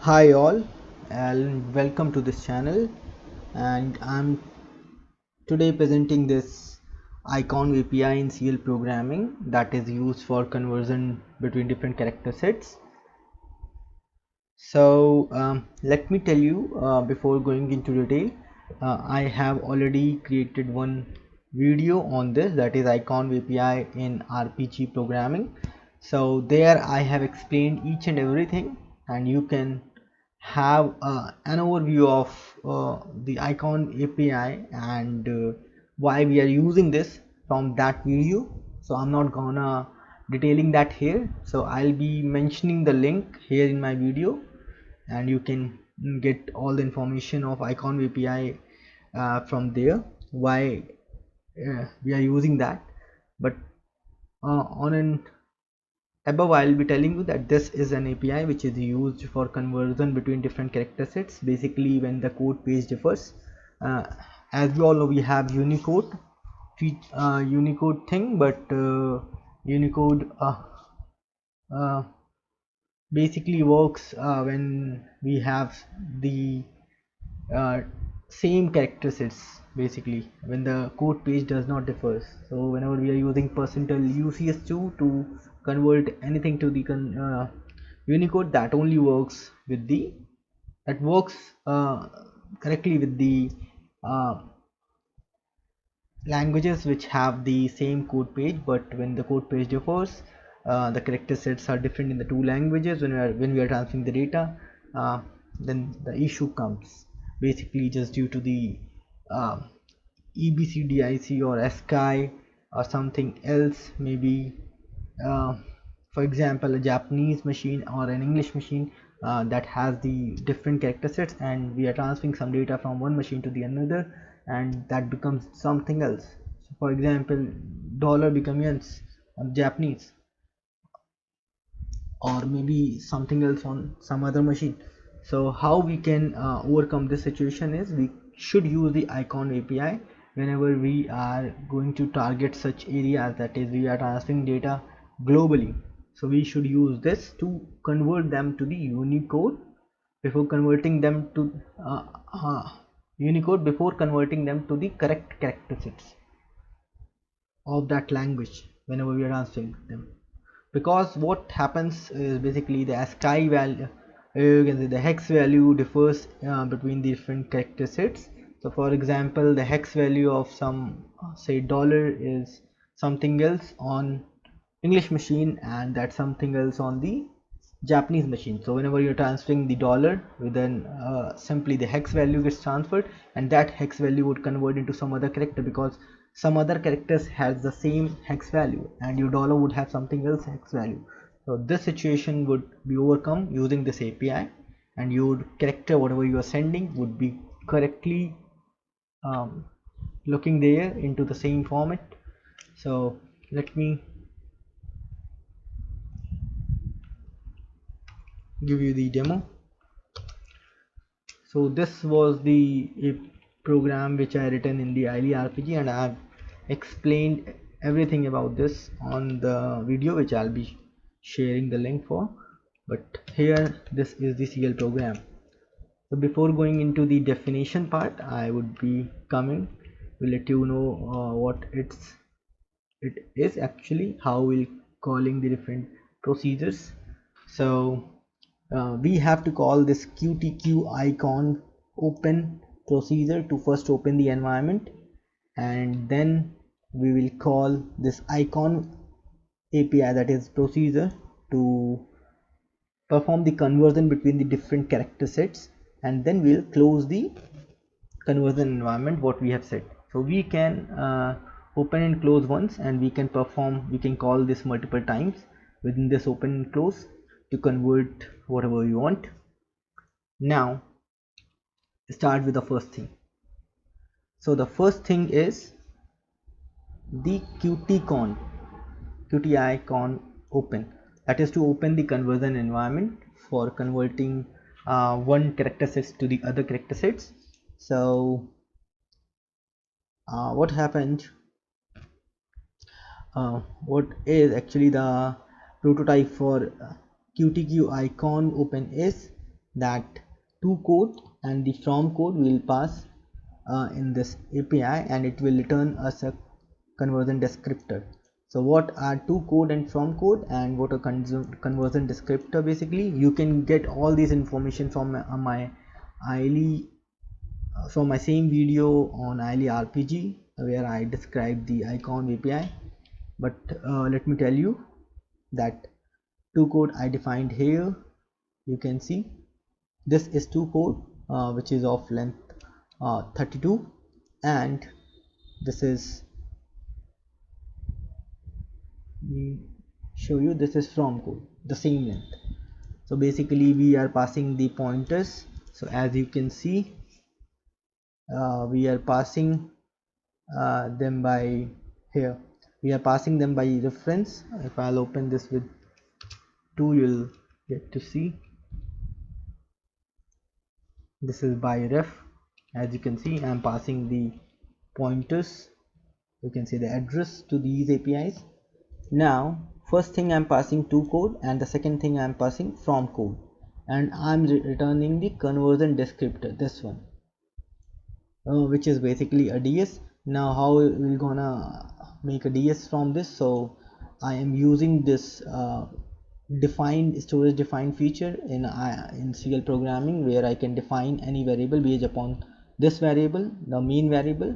Hi all and welcome to this channel, and I'm today presenting this icon API in CL programming that is used for conversion between different character sets. So let me tell you before going into detail, I have already created one video on this, that is icon API in RPG programming. So there I have explained each and everything, and you can have an overview of the icon API and why we are using this from that video. So I'm not gonna detailing that here, so I'll be mentioning the link here in my video, and you can get all the information of icon API from there, why we are using that. But on an above, I'll be telling you that this is an API which is used for conversion between different character sets, basically when the code page differs. uh, as we all know, we have Unicode thing, but Unicode uh, basically works when we have the uh, same character sets, basically when the code page does not differ. So whenever we are using %ucs2 to convert anything to the Unicode, that only works with the that works uh, correctly with the uh, languages which have the same code page. But when the code page differs, the character sets are different in the two languages. When we are transferring the data, then the issue comes, basically just due to the uh, EBCDIC or ASCII or something else, maybe uh, for example a Japanese machine or an English machine that has the different character sets, and we are transferring some data from one machine to the another, and that becomes something else. So for example, dollar becomes yens on Japanese, or maybe something else on some other machine. So how we can overcome this situation is we should use the icon API whenever we are going to target such areas, that is we are transferring data globally. So we should use this to convert them to the Unicode before converting them to uh, uh, Unicode before converting them to the correct character sets of that language whenever we are transferring them. Because what happens is basically the ASCII value, you can say the hex value differs between the different character sets. So for example, the hex value of some say dollar is something else on English machine, and that's something else on the Japanese machine. So whenever you're transferring the dollar, then simply the hex value gets transferred, and that hex value would convert into some other character, because some other characters has the same hex value and your dollar would have something else hex value. So this situation would be overcome using this API, and your character whatever you are sending would be correctly looking there into the same format. So let me give you the demo. So this was the program which I written in the ILE RPG, and I have explained everything about this on the video which I'll be sharing the link for. But here this is the CL program. So before going into the definition part, I would be coming to let you know what it is actually, how we'll calling the different procedures. So we have to call this qtq icon open procedure to first open the environment, and then we will call this icon API, that is procedure, to perform the conversion between the different character sets, and then we'll close the conversion environment what we have set. So we can open and close once, and we can call this multiple times within this open and close to convert whatever you want. Now start with the first thing. So the first thing is the qt icon open, that is to open the conversion environment for converting one character sets to the other character sets. So what happened, what is actually the prototype for qtq icon open is that to code and the from code will pass in this API, and it will return us a conversion descriptor. So what are to code and from code, and what a conversion descriptor? Basically, you can get all this information from my ILE, from my same video on ILE RPG, where I described the icon API. But let me tell you that to code I defined here. You can see this is to code, which is of length 32, and this is, we show you, this is from code, the same length. So basically we are passing the pointers. So as you can see, we are passing them by here, we are passing them by reference. If I'll open this with 2, you'll get to see this is by ref. As you can see, I'm passing the pointers, you can see the address to these APIs. Now first thing I'm passing to code, and the second thing I'm passing from code, and I'm returning the conversion descriptor, this one, which is basically a DS. Now how we're gonna make a DS from this? So I am using this defined storage defined feature in CL programming, where I can define any variable based upon this variable, the main variable.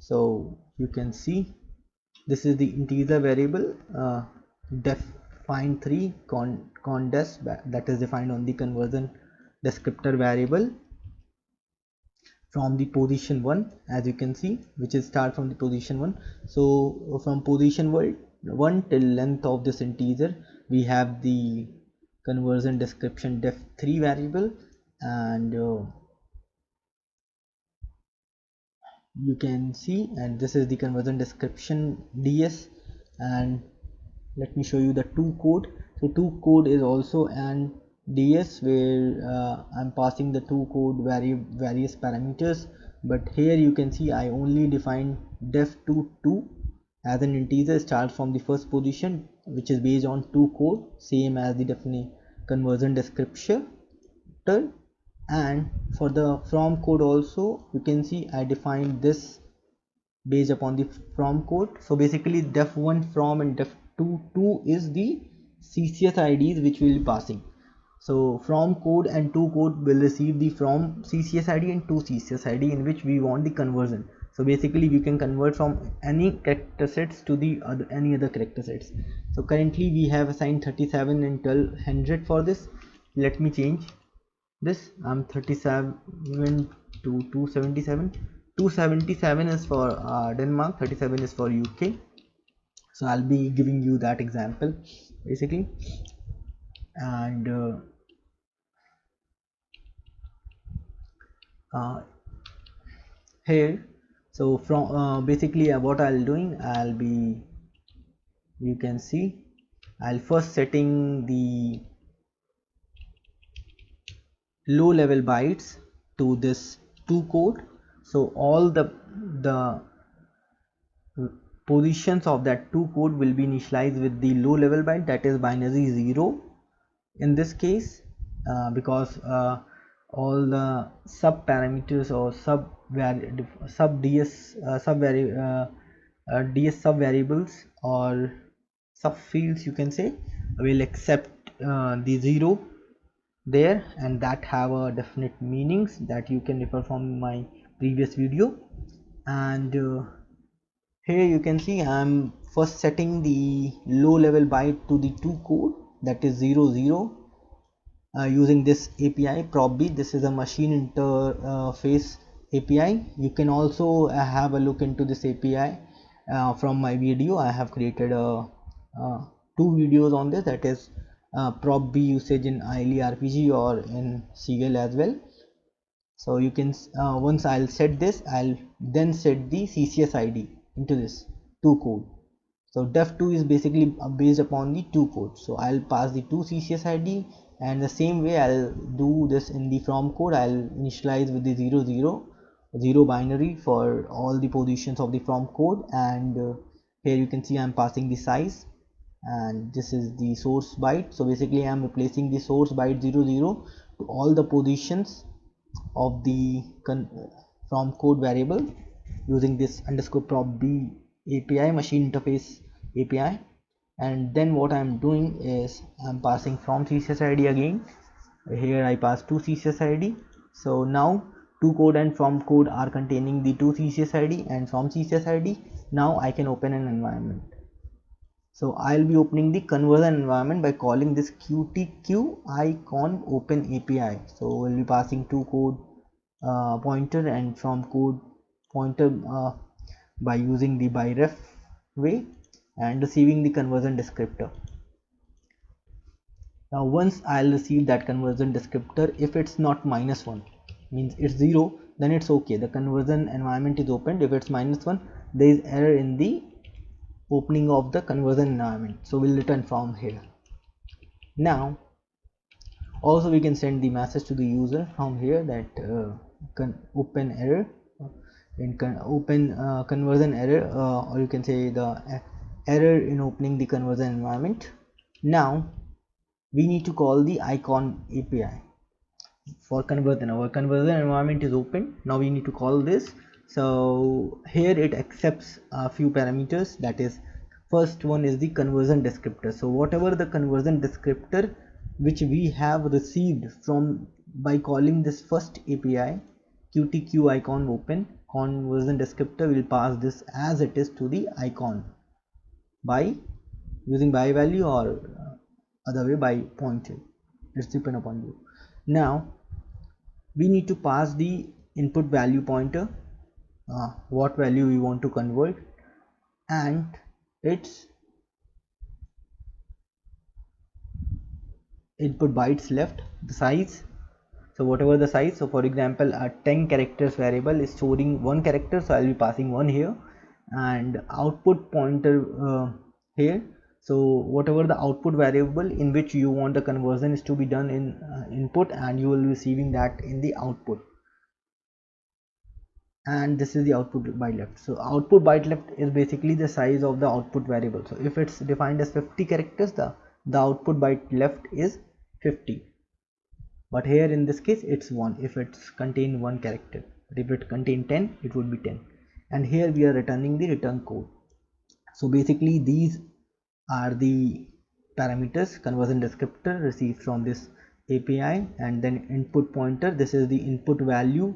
So you can see this is the integer variable define3 condes, that is defined on the conversion descriptor variable from the position 1, as you can see, which is start from the position 1. So from position 1 till length of this integer, we have the conversion description def3 variable, and you can see, and this is the conversion description DS. And let me show you the to code. So to code is also an DS, where I'm passing the to code various parameters, but here you can see I only define def2 as an integer, start from the first position, which is based on to code, same as the definite conversion descriptor. And for the from code also, you can see I defined this based upon the from code. So basically def1 from and def2 2 is the CCS IDs which we will be passing. So from code and to code will receive the from CCS ID and to CCS ID, in which we want the conversion. So basically we can convert from any character sets to the any other character sets. So currently we have assigned 37 and 1200 for this. Let me change this. I'm 37 to 277. 277 is for Denmark, 37 is for UK. So I'll be giving you that example basically. And here, so from basically what I'll doing, I'll be, you can see, I'll first setting the low level bytes to this to code. So all the positions of that to code will be initialized with the low level byte, that is binary 0 in this case, because all the sub parameters or DS sub variables or sub fields, you can say, will accept the 0 there, and that have a definite meanings that you can refer from my previous video. And here you can see I'm first setting the low level byte to the to code, that is 00, using this API PropB. This is a machine interface API. You can also have a look into this API from my video. I have created two videos on this, that is PropB usage in ILE RPG or in CL as well. So you can once I'll set this, I'll then set the CCS ID into this to code. So def2 is basically based upon the to code, so I'll pass the to CCS ID, and the same way I'll do this in the from code. I'll initialize with the 0 binary for all the positions of the from code, and here you can see I'm passing the size, and this is the source byte. So basically I'm replacing the source byte 00 to all the positions of the from code variable using this underscore prop b API, machine interface API. And then what I'm doing is I'm passing from CSS ID again. Here I pass two CSS ID. So now to code and from code are containing the two CSS ID and from CSS ID. Now I can open an environment. So I'll be opening the conversion environment by calling this qtq icon open API. So we'll be passing to code pointer and from code pointer by using the byref way and receiving the conversion descriptor. Now once I'll receive that conversion descriptor, if it's not -1 means it's 0, then it's okay, the conversion environment is opened. If it's -1, there is error in the opening of the conversion environment, so we'll return from here. Now also we can send the message to the user from here that open error in conversion error, or you can say the error in opening the conversion environment. Now we need to call the icon API for conversion. Our conversion environment is open. Now we need to call this. So here it accepts a few parameters, that is, first one is the conversion descriptor. So whatever the conversion descriptor which we have received from by calling this first API qtq icon open, conversion descriptor will pass this as it is to the icon by using by value or other way by pointer. It's depend upon you. Now we need to pass the input value pointer, what value we want to convert, and its input bytes left, the size. So whatever the size, so for example a 10 characters variable is storing 1 character, so I'll be passing 1 here, and output pointer here. So whatever the output variable in which you want the conversion is to be done in input, and you will be receiving that in the output. And this is the output byte left. So output byte left is basically the size of the output variable. So if it's defined as 50 characters, the output byte left is 50. But here in this case it's 1 if it's contain 1 character, but if it contain 10 it would be 10. And here we are returning the return code. So basically these are the parameters: conversion descriptor received from this API, and then input pointer, this is the input value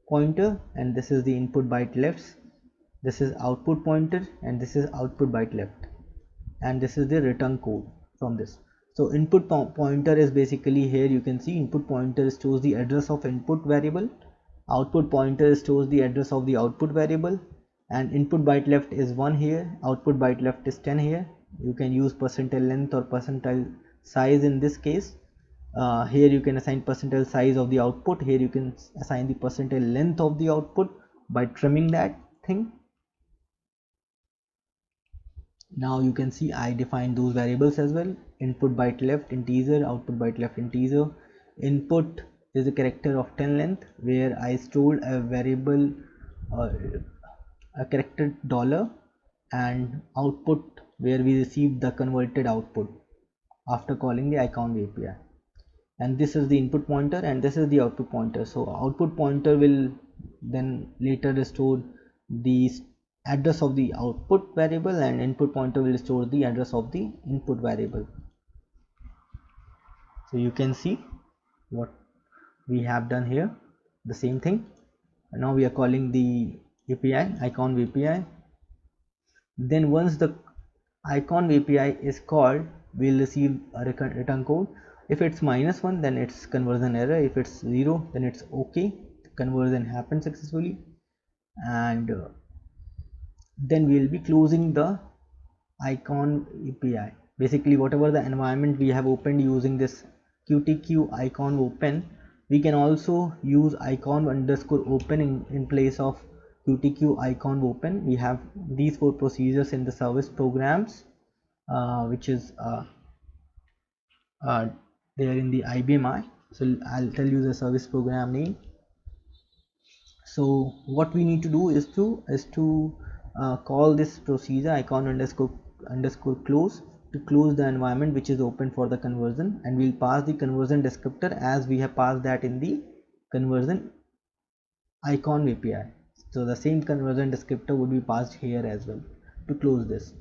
pointer, and this is the input byte left, this is output pointer, and this is output byte left, and this is the return code from this. So input pointer is basically, here you can see input pointer stores the address of input variable, output pointer stores the address of the output variable, and input byte left is 1 here, output byte left is 10 here. You can use percentile length or percentile size in this case. Here you can assign percentile size of the output, here you can assign the percentile length of the output by trimming that thing. Now you can see I defined those variables as well: input byte left integer, output byte left integer. Input is a character of 10 length where I stored a variable, a character $, and output where we received the converted output after calling the icon API. And this is the input pointer and this is the output pointer. So output pointer will then later restore the address of the output variable, and input pointer will store the address of the input variable. So you can see what we have done here, the same thing. And now we are calling the API icon API. Then once the icon API is called, we'll receive a return code. If it's -1 then it's conversion error, if it's 0 then it's okay, conversion happened successfully. And then we'll be closing the icon API. Basically whatever the environment we have opened using this qtq icon open, we can also use icon underscore open in place of qtq icon open. We have these 4 procedures in the service programs, which is there in the IBMI. So I'll tell you the service program name. So what we need to do is to call this procedure icon underscore close to close the environment which is open for the conversion, and we'll pass the conversion descriptor as we have passed that in the conversion icon API. So the same conversion descriptor would be passed here as well to close this.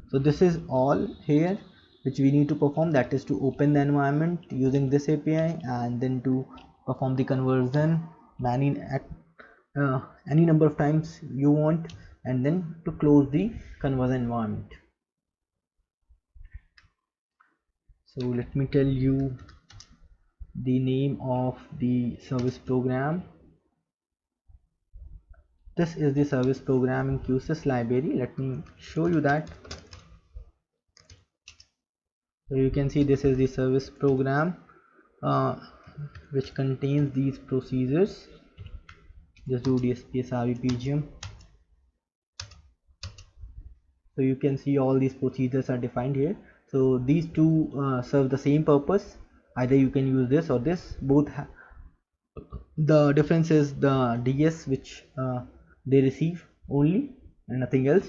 So this is all here which we need to perform, that is to open the environment using this API, and then to perform the conversion any number of times you want, and then to close the conversion environment. So let me tell you the name of the service program. This is the service program in QSys library. Let me show you that. So you can see this is the service program which contains these procedures. Just do DSP SRV PGM. So you can see all these procedures are defined here. So these two serve the same purpose. Either you can use this or this. Both the difference is the DS which they receive only and nothing else.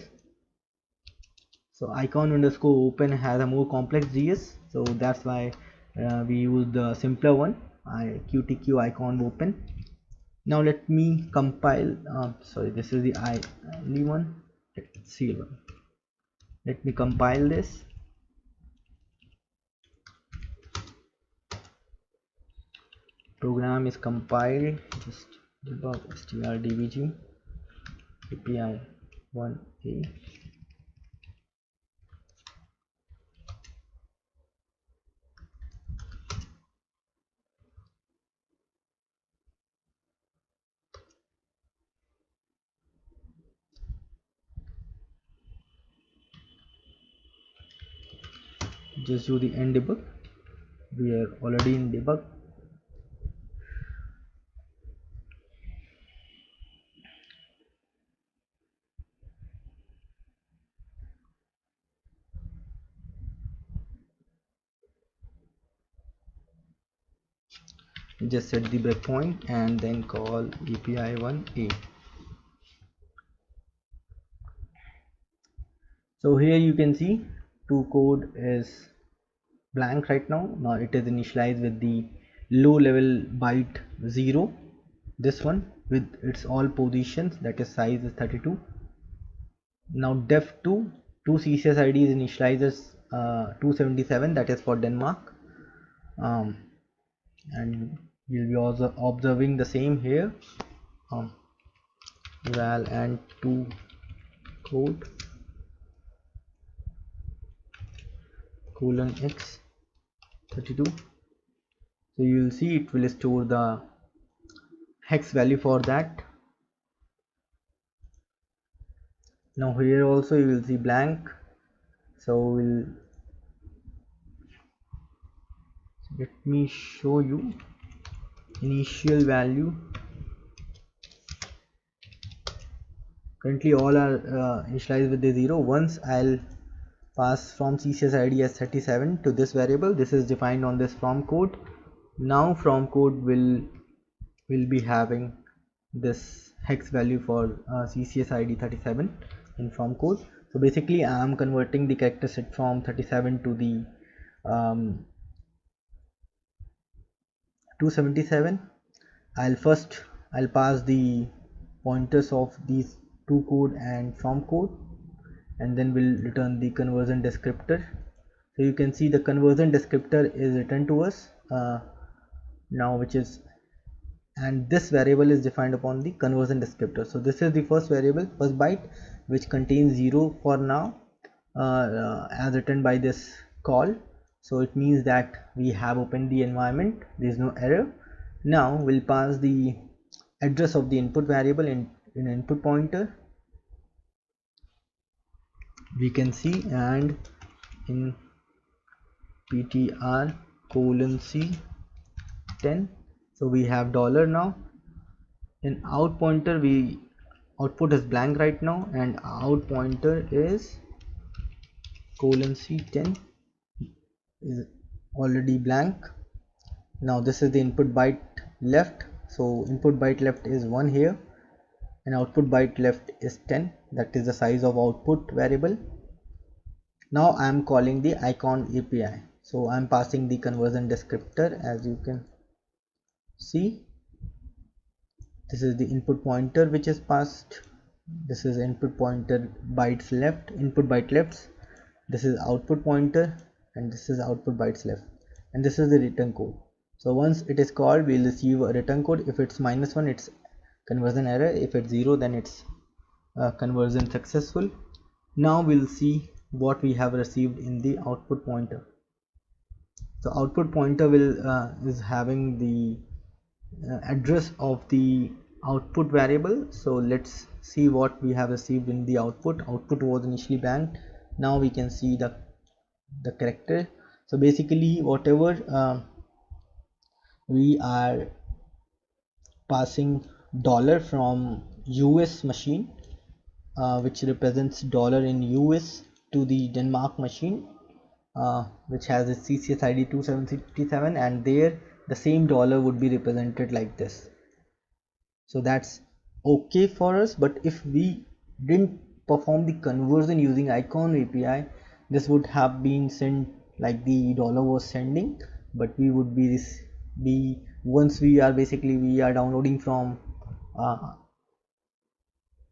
So icon underscore open has a more complex DS, so that's why we use the simpler one, qtq icon open. Now let me compile. Sorry, this is the only one. CL one. Let me compile this. Program is compiled. Just debug strdbg API 1A. Just do the end debug. We are already in debug. Just set the breakpoint and then call API1A. So here you can see to code is blank right now. Now it is initialized with the low level byte 0, this one with its all positions, that is size is 32. Now def2 CCS ID is initialized as 277, that is for Denmark, and we'll be also observing the same here. Val and to code :x 32. So you will see it will store the hex value for that. Now here also you will see blank, so let me show you initial value. Currently all are initialized with the 0. Once I'll pass from CCS ID as 37 to this variable, this is defined on this from code. Now from code will be having this hex value for CCS ID 37 in from code. So basically I am converting the character set from 37 to the 277. I'll pass the pointers of these to code and from code, and then we'll return the conversion descriptor. So you can see the conversion descriptor is returned to us now, which is, and this variable is defined upon the conversion descriptor. So this is the first variable, first byte, which contains 0 for now as written by this call. So it means that we have opened the environment, there is no error. Now we'll pass the address of the input variable in input pointer, we can see, and in ptr :c10. So we have dollar now. In out pointer, output is blank right now, and out pointer is :c10 is already blank. Now this is the input byte left, so input byte left is 1 here, and output byte left is 10, that is the size of output variable. Now I am calling the icon API. So I am passing the conversion descriptor. As you can see, this is the input pointer which is passed. This is input pointer bytes left, input byte left. This is output pointer, and this is output bytes left, and this is the return code. So once it is called, we'll receive a return code. If it's -1, it's conversion error. If it's 0, then it's conversion successful. Now we'll see what we have received in the output pointer. So output pointer is having the address of the output variable. So let's see what we have received in the output. Output was initially blank. Now we can see the character. So basically whatever we are passing dollar from US machine, which represents dollar in US, to the Denmark machine, which has a CCS ID 2757, and there the same dollar would be represented like this. So that's okay for us. But if we didn't perform the conversion using icon API, this would have been sent like the dollar was sending, but we would be once we are downloading from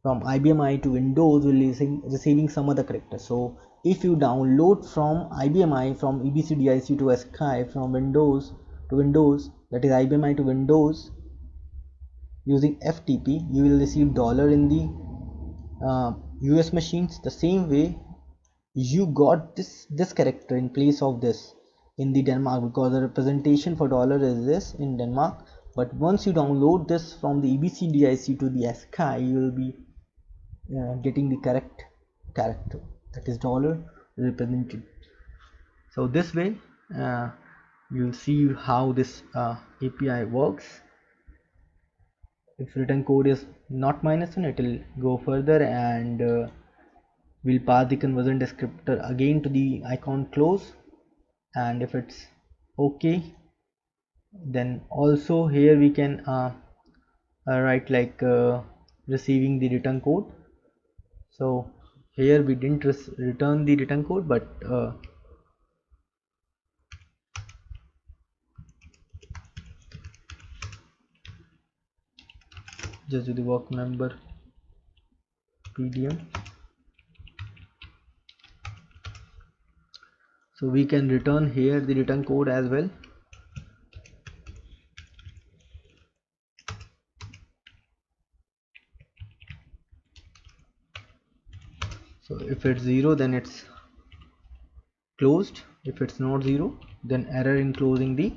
IBMI to Windows, we're receiving some other character. So if you download from IBMI, from EBCDIC to ASCII, from Windows to Windows, that is IBMI to Windows, using FTP, you will receive dollar in the US machines. The same way you got this character in place of this in the Denmark, because the representation for dollar is this in Denmark. But once you download this from the EBCDIC to the ASCII, you will be getting the correct character, that is dollar represented. So this way you'll see how this API works. If return code is not -1, it will go further, and we'll pass the conversion descriptor again to the icon close. And if it's okay, then also here we can write like receiving the return code. So here we didn't return the return code, but just do the work member PDM. So we can return here the return code as well. So if it's 0, then it's closed. If it's not 0, then error in closing the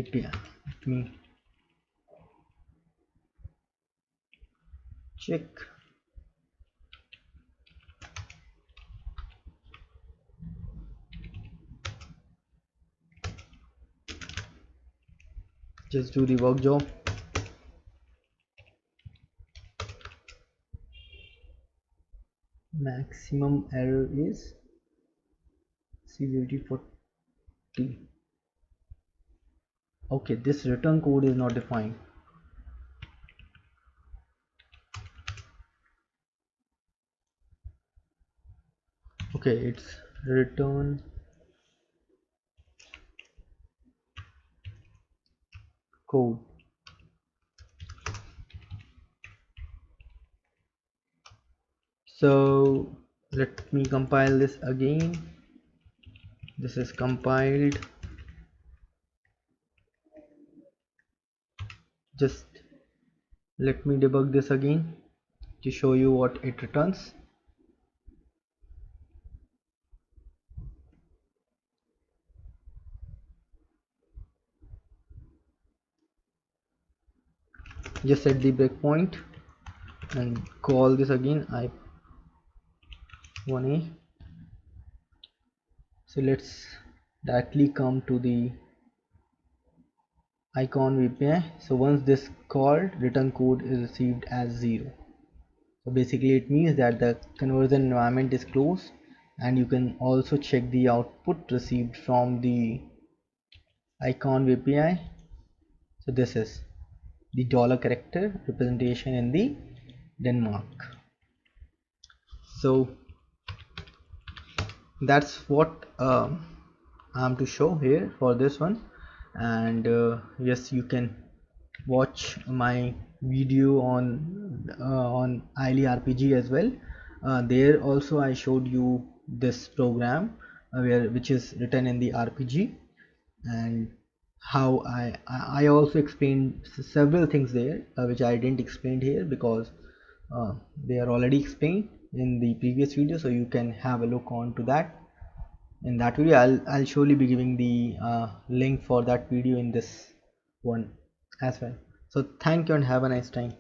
API. Let me check. Just do the work job. Maximum error is severity 40. Okay, this return code is not defined. Okay, it's return code. So let me compile this again. This is compiled. Just let me debug this again to show you what it returns. Just set the breakpoint and call this again I1A. So let's directly come to the icon API. So once this called, return code is received as 0. So basically it means that the conversion environment is closed, and you can also check the output received from the icon API. So this is the dollar character representation in the Denmark. So that's what I'm to show here for this one. And yes, you can watch my video on ILI RPG as well. There also I showed you this program which is written in the RPG, and how I also explained several things there which I didn't explain here because they are already explained in the previous video, so you can have a look on to that. In that video I'll surely be giving the link for that video in this one as well. So thank you and have a nice time.